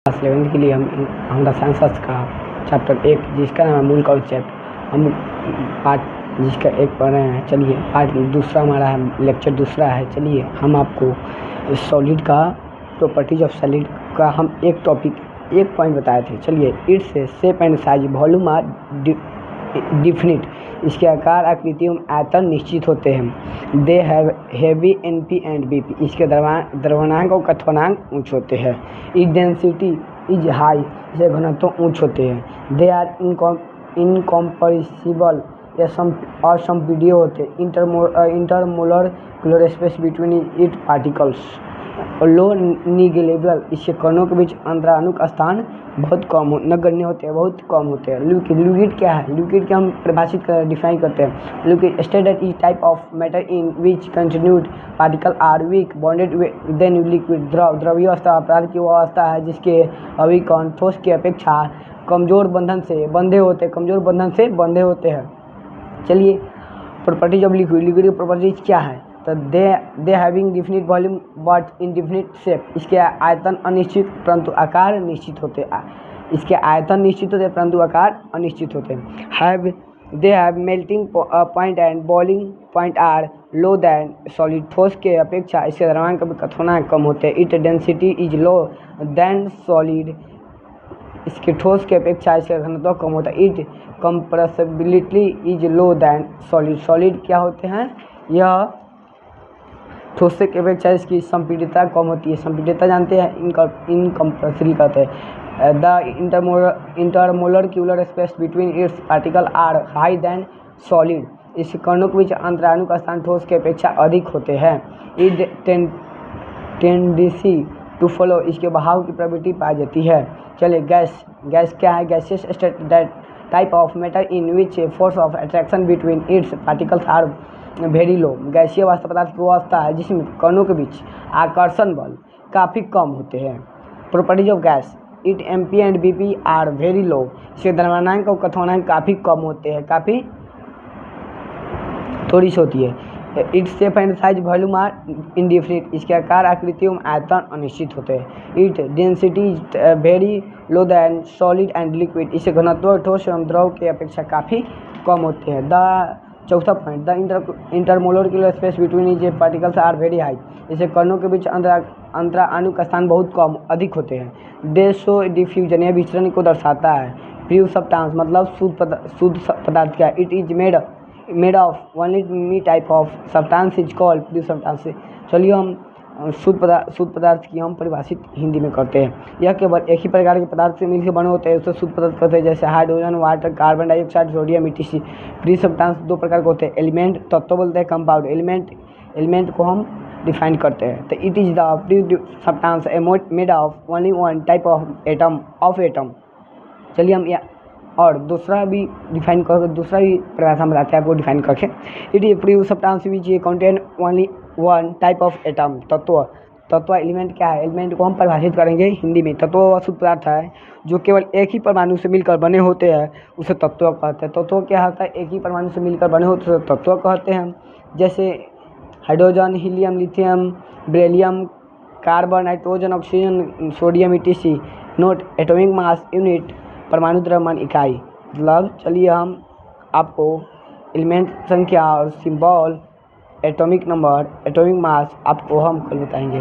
Class 11th के लिए हम रसायन शास्त्र का चैप्टर 1 जिसका नाम है मूल कॉन्सेप्ट, हम पार्ट जिसका 1 पढ़ रहे हैं। चलिए पार्ट दूसरा हमारा है, लेक्चर दूसरा है। चलिए हम आपको सॉलिड का प्रॉपर्टीज ऑफ सॉलिड का हम एक पॉइंट बताए थे। चलिए its shape and size volume are definite, इसके आकार आकृति एवं आयतन निश्चित होते हैं। They have heavy MP and BP, इसके द्रव्यमानांक और कथनांक ऊंच होते हैं। इट डेंसिटी इज हाई, इसके घनत्व ऊंच होते हैं। दे आर इनकम्प्रेसिबल और संपीड्य होते हैं। इंटरमोलर क्लोर स्पेस बिटवीन इट पार्टिकल्स लो निगेलेबल, इसके कणों के बीच अंतराणुक स्थान बहुत कम नगण्य होते हैं, बहुत कम होते हैं। लिक्विड क्या है? लिक्विड के हम परिभाषित डिफाइन करते हैं। Liquid state is type of matter in which continued particle are weak bonded then liquid. द्रव्य अवस्था अपराध की वो अवस्था है जिसके अभिकण ठोस की अपेक्षा कमजोर बंधन से बंधे होते हैं। चलिए प्रॉपर्टीज ऑफ लिक्विड की प्रॉपर्टीज क्या है? तो they having definite volume but indefinite shape, इसके आयतन अनिश्चित परंतु आकार निश्चित होते हैं। इसके आयतन निश्चित होते हैं परंतु आकार अनिश्चित होते हैं। They have melting point and boiling point are low than solid, ठोस के अपेक्षा इसके द्रव्यमान का कथनांक कम होते हैं। It density is low than solid, इसके ठोस के अपेक्षा इसका घनत्व कम होता है। It compressibility is low than solid, solid क्या होते हैं? यह ठोस की अपेक्षा इसकी संपीड्यता कम होती है। संपीड्यता जानते हैं, इनकम्प्रेसिबल कहते हैं। The intermolecular space between its particle are high than solid, इस कणों के बीच अंतराणुक स्थान ठोस की अपेक्षा अधिक होते हैं। इट टेंडेंसी टू फ्लो, इसके बहाव की प्रवृत्ति पाई जाती है। चलिए गैस क्या है? Gaseous state that type of matter in which force of attraction between its particles are very low, गैसीय वास्तव पदार्थ की अवस्था है जिसमें कणों के बीच आकर्षण बल काफ़ी कम होते हैं। Properties of gas, it MP and BP are very low, इसके द्रव्यमानांक और कथनांक काफ़ी कम होते हैं, काफ़ी थोड़ी सी होती है। It shape and size volume are indefinite, इसके आकार आकृति एवं आयतन अनिश्चित होते हैं। It density very low than solid and liquid, इसके घनत्व ठोस एवं द्रव की अपेक्षा काफ़ी कम होते हैं। चौथा point, the intermolecular space between is particles are very high, इसे कणों के बीच अंतराणु का स्थान बहुत कम अधिक होते हैं। दे शो डिफ्यूजन, यह विचरण को दर्शाता है। प्योर सब्सटेंस मतलब शुद्ध पदार्थ क्या? It is made of only type of substance is called pure substance. चलिए हम शुद्ध पदार्थ की हम परिभाषित हिंदी में करते हैं। यह केवल एक ही प्रकार के पदार्थ से मिलकर बने होते हैं, उसे शुद्ध पदार्थ कहते हैं, जैसे hydrogen, water, carbon dioxide, sodium, etc। Pure substance दो प्रकार के होते हैं, एलिमेंट तत्व बोलते हैं, कंपाउंड एलिमेंट को हम डिफाइन करते हैं। तो it is the pure substance made of only one type of atom. चलिए हम और दूसरा भी डिफाइन करके दूसरा भी परिभाषा बताते हैं आपको डिफाइन करके। It is pure substance which contain only one type of atom. तत्व एलिमेंट क्या है? एलिमेंट को हम परिभाषित करेंगे हिंदी में। तत्व वह शुद्ध पदार्थ है जो केवल एक ही परमाणु से मिलकर बने होते हैं, उसे तत्व कहते हैं। तत्व क्या होता है? एक ही परमाणु से मिलकर बने होते हैं, तत्व कहते हैं। जैसे hydrogen, helium, lithium, beryllium, carbon, nitrogen, oxygen, sodium, etc। Note atomic mass unit, परमाणु द्रव्यमान इकाई। मतलब चलिए हम आपको एलिमेंट संख्या और symbol, atomic number, atomic mass आपको हम कल बताएंगे।